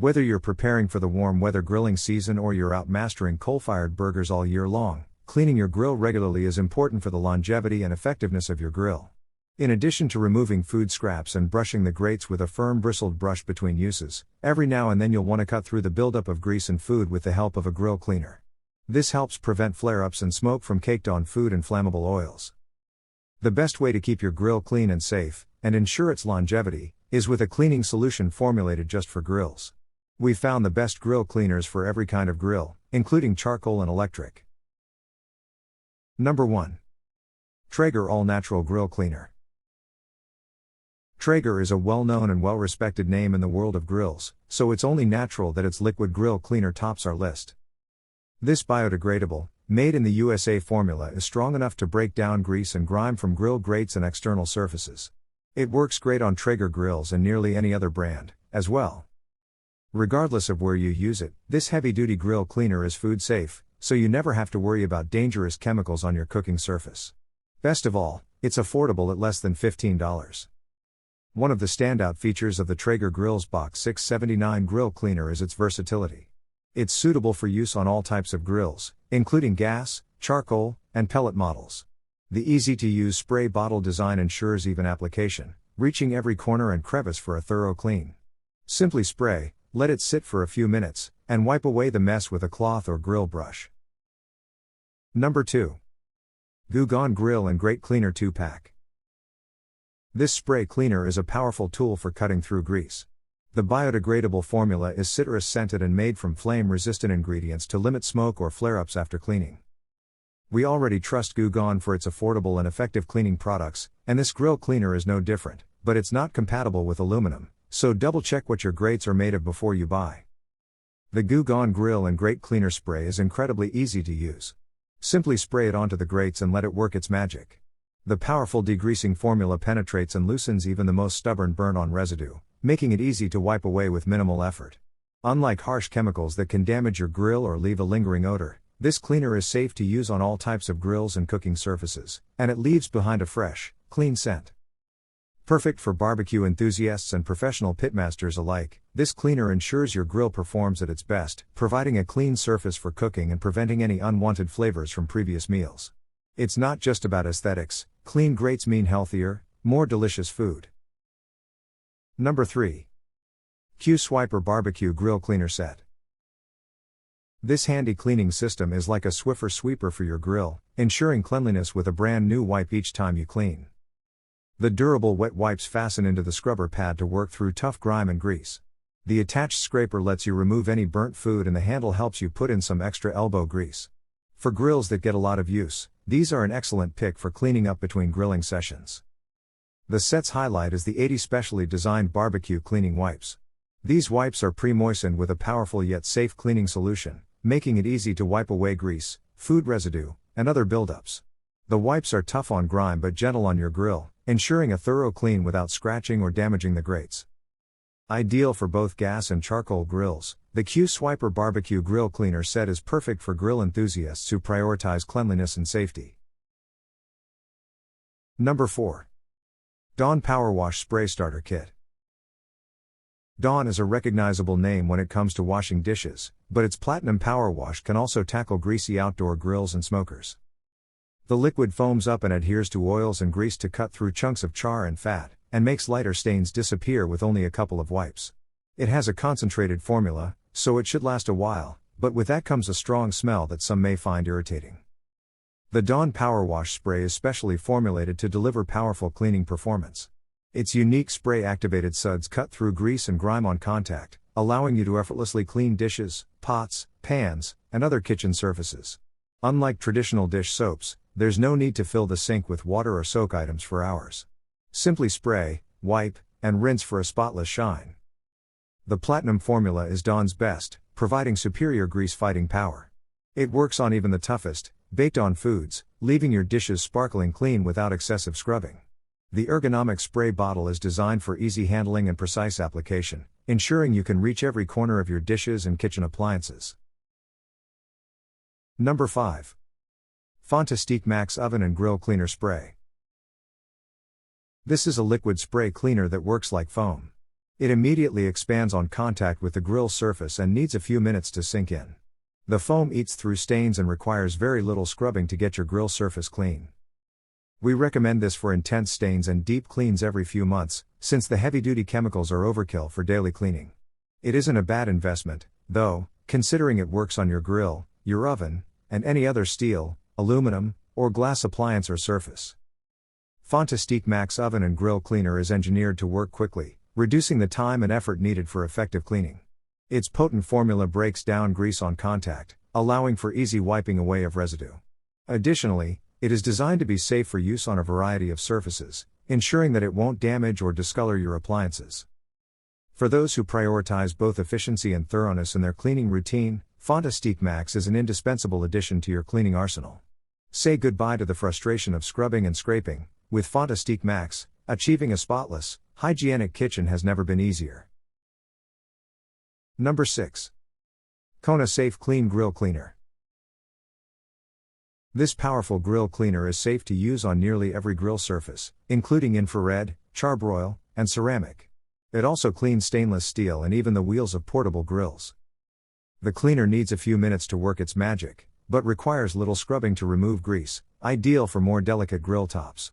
Whether you're preparing for the warm weather grilling season or you're out mastering coal-fired burgers all year long, cleaning your grill regularly is important for the longevity and effectiveness of your grill. In addition to removing food scraps and brushing the grates with a firm bristled brush between uses, every now and then you'll want to cut through the buildup of grease and food with the help of a grill cleaner. This helps prevent flare-ups and smoke from caked-on food and flammable oils. The best way to keep your grill clean and safe, and ensure its longevity, is with a cleaning solution formulated just for grills. We've found the best grill cleaners for every kind of grill, including charcoal and electric. Number 1. Traeger All-Natural Grill Cleaner. Traeger is a well-known and well-respected name in the world of grills, so it's only natural that its liquid grill cleaner tops our list. This biodegradable, made in the USA formula is strong enough to break down grease and grime from grill grates and external surfaces. It works great on Traeger grills and nearly any other brand, as well. Regardless of where you use it, this heavy-duty grill cleaner is food safe, so you never have to worry about dangerous chemicals on your cooking surface. Best of all, it's affordable at less than $15. One of the standout features of the Traeger Grills Box 679 grill cleaner is its versatility. It's suitable for use on all types of grills, including gas, charcoal, and pellet models. The easy-to-use spray bottle design ensures even application, reaching every corner and crevice for a thorough clean. Simply spray, let it sit for a few minutes, and wipe away the mess with a cloth or grill brush. Number 2. Goo Gone Grill and Grate Cleaner 2-Pack. This spray cleaner is a powerful tool for cutting through grease. The biodegradable formula is citrus-scented and made from flame-resistant ingredients to limit smoke or flare-ups after cleaning. We already trust Goo Gone for its affordable and effective cleaning products, and this grill cleaner is no different, but it's not compatible with aluminum, so double-check what your grates are made of before you buy. The Goo Gone Grill and Grate Cleaner Spray is incredibly easy to use. Simply spray it onto the grates and let it work its magic. The powerful degreasing formula penetrates and loosens even the most stubborn burn-on residue, making it easy to wipe away with minimal effort. Unlike harsh chemicals that can damage your grill or leave a lingering odor, this cleaner is safe to use on all types of grills and cooking surfaces, and it leaves behind a fresh, clean scent. Perfect for barbecue enthusiasts and professional pitmasters alike, this cleaner ensures your grill performs at its best, providing a clean surface for cooking and preventing any unwanted flavors from previous meals. It's not just about aesthetics, clean grates mean healthier, more delicious food. Number 3. Q-Swiper Barbecue Grill Cleaner Set. This handy cleaning system is like a Swiffer sweeper for your grill, ensuring cleanliness with a brand new wipe each time you clean. The durable wet wipes fasten into the scrubber pad to work through tough grime and grease. The attached scraper lets you remove any burnt food and the handle helps you put in some extra elbow grease. For grills that get a lot of use, these are an excellent pick for cleaning up between grilling sessions. The set's highlight is the 80 specially designed barbecue cleaning wipes. These wipes are pre-moistened with a powerful yet safe cleaning solution, making it easy to wipe away grease, food residue, and other buildups. The wipes are tough on grime but gentle on your grill, ensuring a thorough clean without scratching or damaging the grates. Ideal for both gas and charcoal grills, the Q-Swiper Barbecue Grill Cleaner Set is perfect for grill enthusiasts who prioritize cleanliness and safety. Number 4. Dawn Power Wash Spray Starter Kit. Dawn is a recognizable name when it comes to washing dishes, but its Platinum Power Wash can also tackle greasy outdoor grills and smokers. The liquid foams up and adheres to oils and grease to cut through chunks of char and fat, and makes lighter stains disappear with only a couple of wipes. It has a concentrated formula, so it should last a while, but with that comes a strong smell that some may find irritating. The Dawn Power Wash Spray is specially formulated to deliver powerful cleaning performance. Its unique spray-activated suds cut through grease and grime on contact, allowing you to effortlessly clean dishes, pots, pans, and other kitchen surfaces. Unlike traditional dish soaps, there's no need to fill the sink with water or soak items for hours. Simply spray, wipe, and rinse for a spotless shine. The Platinum formula is Dawn's best, providing superior grease-fighting power. It works on even the toughest, baked-on foods, leaving your dishes sparkling clean without excessive scrubbing. The ergonomic spray bottle is designed for easy handling and precise application, ensuring you can reach every corner of your dishes and kitchen appliances. Number 5. Fantastique Max Oven and Grill Cleaner Spray. This is a liquid spray cleaner that works like foam. It immediately expands on contact with the grill surface and needs a few minutes to sink in. The foam eats through stains and requires very little scrubbing to get your grill surface clean. We recommend this for intense stains and deep cleans every few months, since the heavy-duty chemicals are overkill for daily cleaning. It isn't a bad investment, though, considering it works on your grill, your oven, and any other steel, aluminum, or glass appliance or surface. Fantastique Max Oven and Grill Cleaner is engineered to work quickly, reducing the time and effort needed for effective cleaning. Its potent formula breaks down grease on contact, allowing for easy wiping away of residue. Additionally, it is designed to be safe for use on a variety of surfaces, ensuring that it won't damage or discolor your appliances. For those who prioritize both efficiency and thoroughness in their cleaning routine, Fantastique Max is an indispensable addition to your cleaning arsenal. Say goodbye to the frustration of scrubbing and scraping. With Fantastique Max, achieving a spotless, hygienic kitchen has never been easier. Number 6. Kona Safe Clean Grill Cleaner. This powerful grill cleaner is safe to use on nearly every grill surface, including infrared, charbroil, and ceramic. It also cleans stainless steel and even the wheels of portable grills. The cleaner needs a few minutes to work its magic, but requires little scrubbing to remove grease, ideal for more delicate grill tops.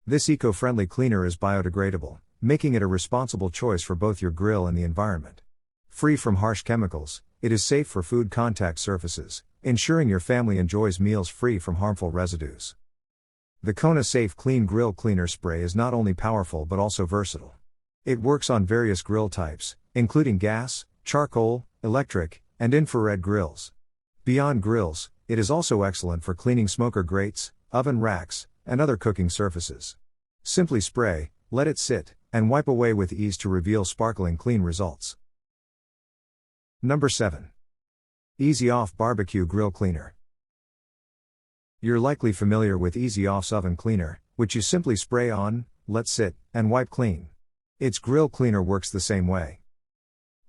This eco-friendly cleaner is biodegradable, making it a responsible choice for both your grill and the environment. Free from harsh chemicals, it is safe for food contact surfaces, ensuring your family enjoys meals free from harmful residues. The Kona Safe Clean Grill Cleaner Spray is not only powerful but also versatile. It works on various grill types, including gas, charcoal, electric, and infrared grills. Beyond grills, it is also excellent for cleaning smoker grates, oven racks, and other cooking surfaces. Simply spray, let it sit, and wipe away with ease to reveal sparkling clean results. Number 7. Easy Off Barbecue Grill Cleaner. You're likely familiar with Easy Off's oven cleaner, which you simply spray on, let sit, and wipe clean. Its grill cleaner works the same way.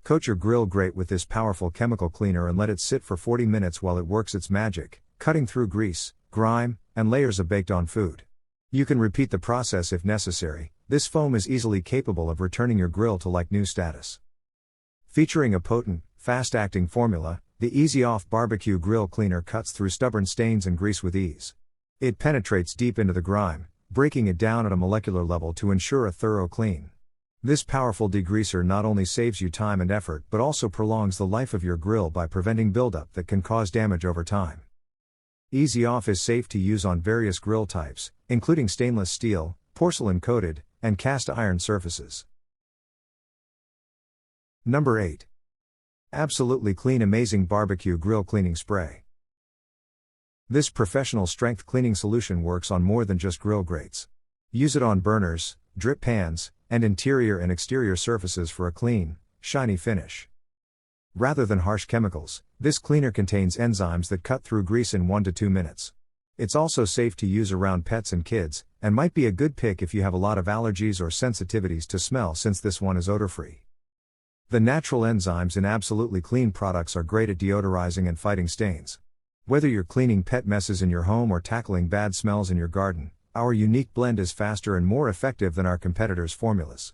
Coat your grill grate with this powerful chemical cleaner and let it sit for 40 minutes while it works its magic, cutting through grease, grime, and layers of baked-on food. You can repeat the process if necessary. This foam is easily capable of returning your grill to like-new status. Featuring a potent, fast-acting formula, the Easy Off Barbecue Grill Cleaner cuts through stubborn stains and grease with ease. It penetrates deep into the grime, breaking it down at a molecular level to ensure a thorough clean. This powerful degreaser not only saves you time and effort but also prolongs the life of your grill by preventing buildup that can cause damage over time. Easy Off is safe to use on various grill types, including stainless steel, porcelain-coated, and cast iron surfaces. Number 8. Absolutely Clean Amazing Barbecue Grill Cleaning Spray. This professional strength cleaning solution works on more than just grill grates. Use it on burners, drip pans, and interior and exterior surfaces for a clean, shiny finish. Rather than harsh chemicals, this cleaner contains enzymes that cut through grease in 1 to 2 minutes. It's also safe to use around pets and kids, and might be a good pick if you have a lot of allergies or sensitivities to smell, since this one is odor-free. The natural enzymes in Absolutely Clean products are great at deodorizing and fighting stains. Whether you're cleaning pet messes in your home or tackling bad smells in your garden, our unique blend is faster and more effective than our competitors' formulas.